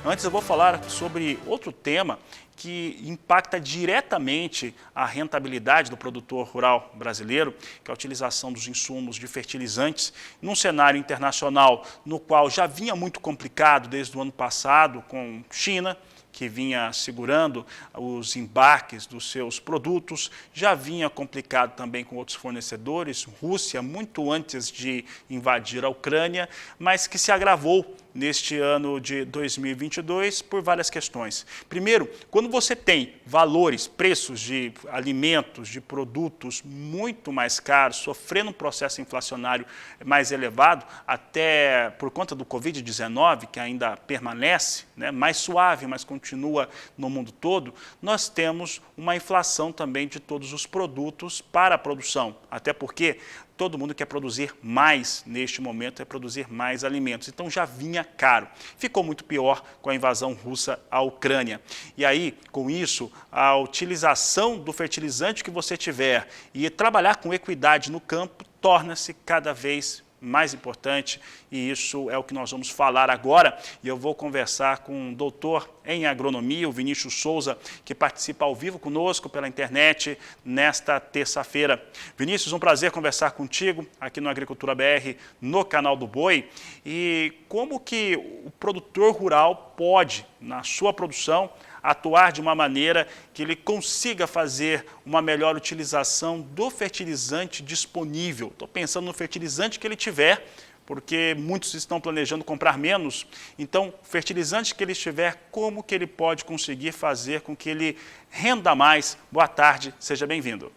Antes eu vou falar sobre outro tema que impacta diretamente a rentabilidade do produtor rural brasileiro, que é a utilização dos insumos de fertilizantes num cenário internacional no qual já vinha muito complicado desde o ano passado com China, que vinha segurando os embarques dos seus produtos, já vinha complicado também com outros fornecedores, Rússia, muito antes de invadir a Ucrânia, mas que se agravou neste ano de 2022 por várias questões. Primeiro, quando você tem valores, preços de alimentos, de produtos muito mais caros, sofrendo um processo inflacionário mais elevado, até por conta do Covid-19, que ainda permanece, né, mais suave, mas continua no mundo todo, nós temos uma inflação também de todos os produtos para a produção, até porque todo mundo quer produzir mais neste momento, é produzir mais alimentos. Então já vinha caro. Ficou muito pior com a invasão russa à Ucrânia. E aí, com isso, a utilização do fertilizante que você tiver e trabalhar com equidade no campo torna-se cada vez mais importante, e isso é o que nós vamos falar agora. E eu vou conversar com um doutor em agronomia, o Vinícius Souza, que participa ao vivo conosco pela internet nesta terça-feira. Vinícius, um prazer conversar contigo aqui no Agricultura BR, no canal do Boi. E como que o produtor rural pode, na sua produção, atuar de uma maneira que ele consiga fazer uma melhor utilização do fertilizante disponível. Estou pensando no fertilizante que ele tiver, porque muitos estão planejando comprar menos. Então, fertilizante que ele tiver, como que ele pode conseguir fazer com que ele renda mais? Boa tarde, seja bem-vindo.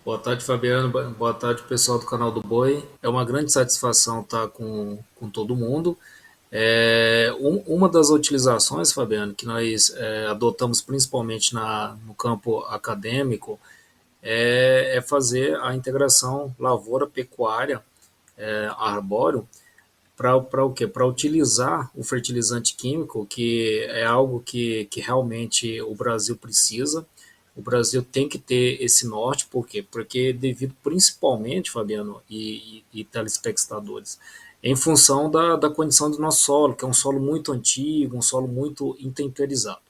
Boa tarde, Fabiano. Boa tarde, pessoal do canal do Boi. É uma grande satisfação estar com todo mundo. Uma das utilizações, Fabiano, que nós adotamos principalmente no campo acadêmico é fazer a integração lavoura-pecuária arbóreo para o quê? Para utilizar o fertilizante químico, que é algo que realmente o Brasil precisa. O Brasil tem que ter esse norte, por quê? Porque devido principalmente, Fabiano e telespectadores, em função da condição do nosso solo, que é um solo muito antigo, um solo muito intemperizado.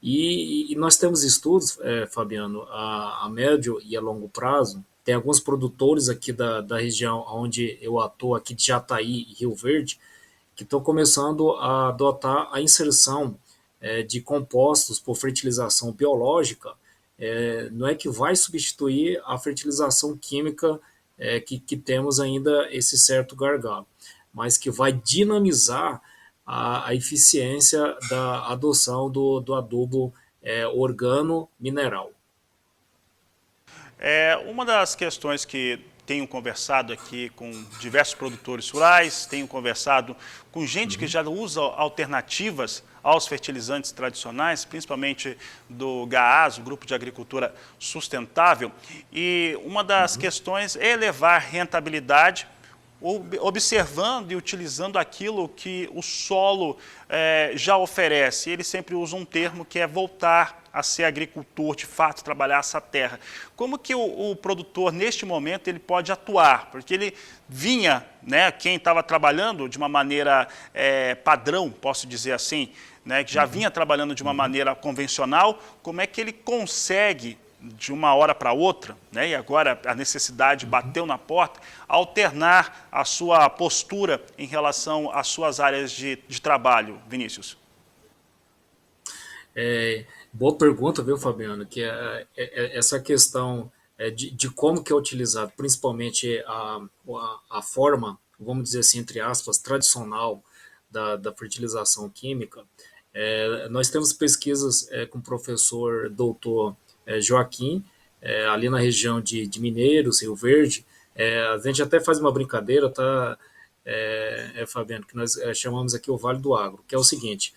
E nós temos estudos, Fabiano, a médio e a longo prazo. Tem alguns produtores aqui da região onde eu atuo, aqui de Jataí e Rio Verde, que estão começando a adotar a inserção de compostos por fertilização biológica. Não é que vai substituir a fertilização química que temos ainda esse certo gargalo, mas que vai dinamizar a eficiência da adoção do adubo organo-mineral. Uma das questões que tenho conversado aqui com diversos produtores rurais, tenho conversado com gente que já usa alternativas aos fertilizantes tradicionais, principalmente do GAAS, o Grupo de Agricultura Sustentável, e uma das questões é elevar rentabilidade, observando e utilizando aquilo que o solo já oferece. Ele sempre usa um termo que é voltar a ser agricultor, de fato, trabalhar essa terra. Como que o produtor, neste momento, ele pode atuar? Porque ele vinha, né, quem estava trabalhando de uma maneira padrão, posso dizer assim, né, que já vinha trabalhando de uma maneira convencional, como é que ele consegue, de uma hora para outra, né, e agora a necessidade bateu na porta, alternar a sua postura em relação às suas áreas de trabalho, Vinícius? Boa pergunta, viu, Fabiano? Que essa questão de como que é utilizado, principalmente a forma, vamos dizer assim, entre aspas, tradicional da fertilização química. Nós temos pesquisas com o professor doutor Joaquim, ali na região de Mineiros, Rio Verde. A gente até faz uma brincadeira, tá, Fabiano, que nós chamamos aqui o Vale do Agro, que é o seguinte: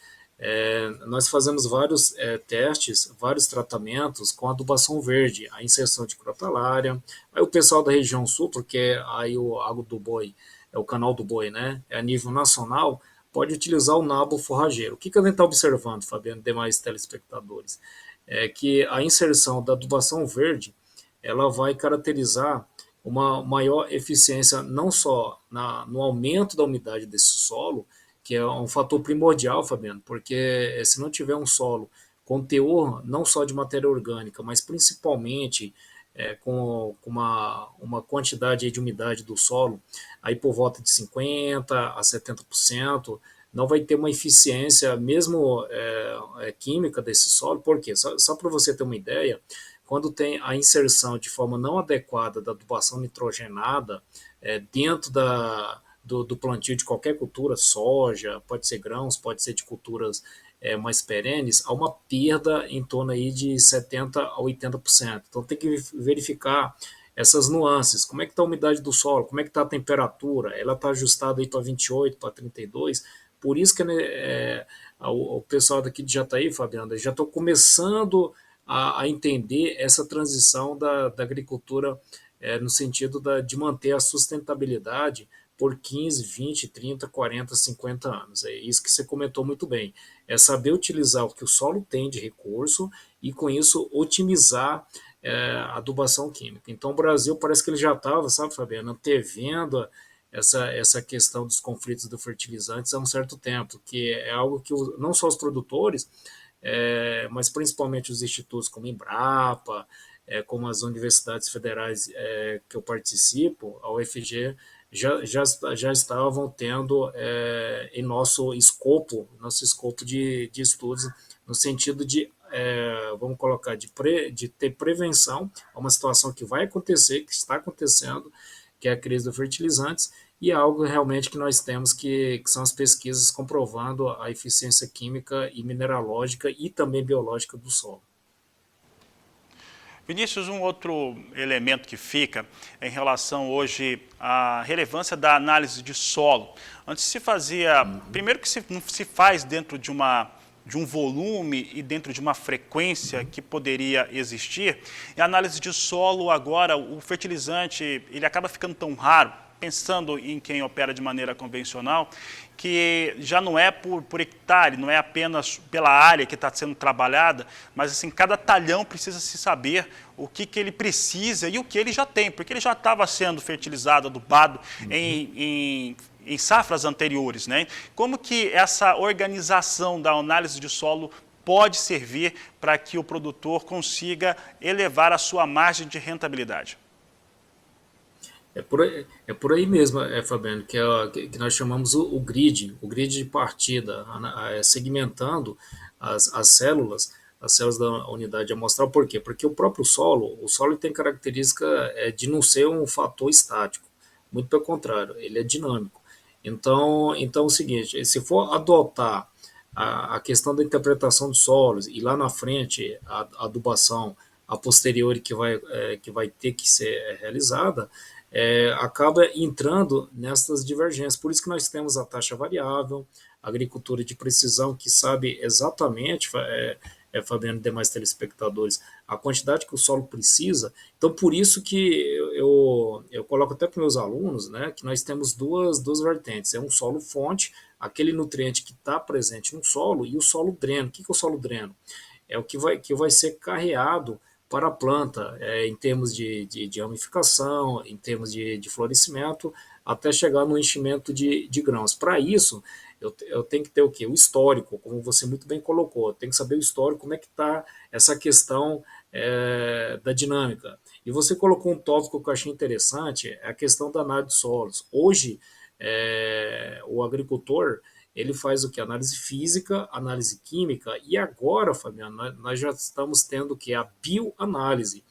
nós fazemos vários testes, vários tratamentos com adubação verde, a inserção de crotalária. Aí o pessoal da região sul, porque aí o Agro do Boi, é o canal do Boi, né, é a nível nacional, pode utilizar o nabo forrageiro. O que a gente está observando, Fabiano, e demais telespectadores? É que a inserção da adubação verde ela vai caracterizar uma maior eficiência não só no aumento da umidade desse solo, que é um fator primordial, Fabiano, porque se não tiver um solo com teor não só de matéria orgânica, mas principalmente com uma quantidade de umidade do solo aí por volta de 50% a 70%, não vai ter uma eficiência mesmo química desse solo. Por quê? Só para você ter uma ideia, quando tem a inserção de forma não adequada da adubação nitrogenada dentro do plantio de qualquer cultura, soja, pode ser grãos, pode ser de culturas mais perenes, há uma perda em torno aí de 70% a 80%. Então tem que verificar essas nuances. Como é que está a umidade do solo? Como é que está a temperatura? Ela está ajustada aí para 28, para 32. Por isso que o pessoal daqui de Jataí, Fabiano, já estou começando a entender essa transição da agricultura no sentido de manter a sustentabilidade por 15, 20, 30, 40, 50 anos. É isso que você comentou muito bem. É saber utilizar o que o solo tem de recurso e, com isso, otimizar a adubação química. Então, o Brasil parece que ele já estava, sabe, Fabiano, antevendo essa questão dos conflitos do fertilizantes há um certo tempo, que é algo que não só os produtores, mas principalmente os institutos como Embrapa, como as universidades federais que eu participo, a UFG, já estavam tendo em nosso escopo de estudos, no sentido de, vamos colocar, de ter prevenção a uma situação que vai acontecer, que está acontecendo, que é a crise dos fertilizantes, e é algo realmente que nós temos que são as pesquisas comprovando a eficiência química e mineralógica e também biológica do solo. Vinícius, um outro elemento que fica é em relação hoje à relevância da análise de solo. Antes se fazia, primeiro que não se faz dentro de um volume e dentro de uma frequência que poderia existir. E a análise de solo agora, o fertilizante, ele acaba ficando tão raro, pensando em quem opera de maneira convencional, que já não é por hectare, não é apenas pela área que está sendo trabalhada, mas assim, cada talhão precisa se saber o que ele precisa e o que ele já tem, porque ele já estava sendo fertilizado, adubado em safras anteriores, né? Como que essa organização da análise de solo pode servir para que o produtor consiga elevar a sua margem de rentabilidade? É por aí mesmo, Fabiano, que nós chamamos o grid de partida, segmentando as células da unidade amostral. Por quê? Porque o solo tem característica de não ser um fator estático, muito pelo contrário, ele é dinâmico. Então é o seguinte, se for adotar a questão da interpretação dos solos e lá na frente a adubação a posteriori que vai ter que ser realizada, acaba entrando nessas divergências. Por isso que nós temos a taxa variável, a agricultura de precisão, que sabe exatamente, Fabiano e demais telespectadores, a quantidade que o solo precisa. Então, por isso que eu coloco até para meus alunos, né, que nós temos duas vertentes. É um solo fonte, aquele nutriente que está presente no solo, e o solo dreno. O que é o solo dreno? É o que vai ser carreado para a planta, em termos de ramificação, em termos de florescimento, até chegar no enchimento de grãos. Para isso, eu tenho que ter o quê? O histórico, como você muito bem colocou. Eu tenho que saber o histórico, como é que está essa questão da dinâmica. E você colocou um tópico que eu achei interessante, é a questão da análise de solos. Hoje, o agricultor ele faz o que? Análise física, análise química, e agora, Fabiano, nós já estamos tendo o que? A bioanálise,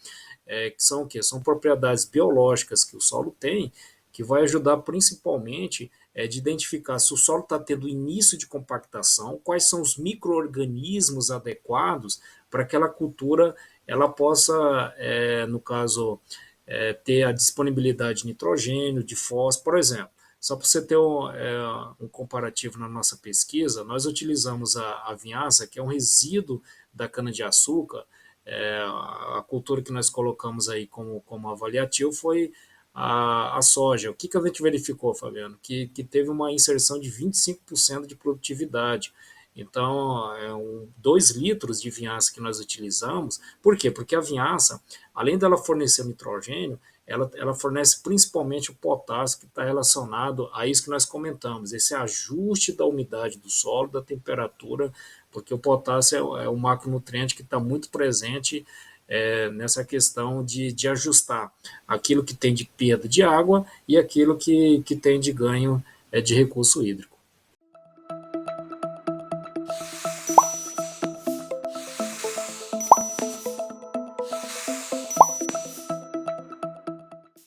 que são o quê? São propriedades biológicas que o solo tem, que vai ajudar principalmente de identificar se o solo está tendo início de compactação, quais são os micro-organismos adequados para que aquela cultura ela possa, no caso, ter a disponibilidade de nitrogênio, de fósforo, por exemplo. Só para você ter um comparativo na nossa pesquisa, nós utilizamos a vinhaça, que é um resíduo da cana-de-açúcar. A cultura que nós colocamos aí como avaliativo foi a soja. O que a gente verificou, Fabiano? Que teve uma inserção de 25% de produtividade. Então, 2 litros de vinhaça que nós utilizamos. Por quê? Porque a vinhaça, além dela fornecer o nitrogênio, ela fornece principalmente o potássio, que está relacionado a isso que nós comentamos, esse ajuste da umidade do solo, da temperatura, porque o potássio é um macronutriente que está muito presente nessa questão de ajustar aquilo que tem de perda de água e aquilo que tem de ganho de recurso hídrico.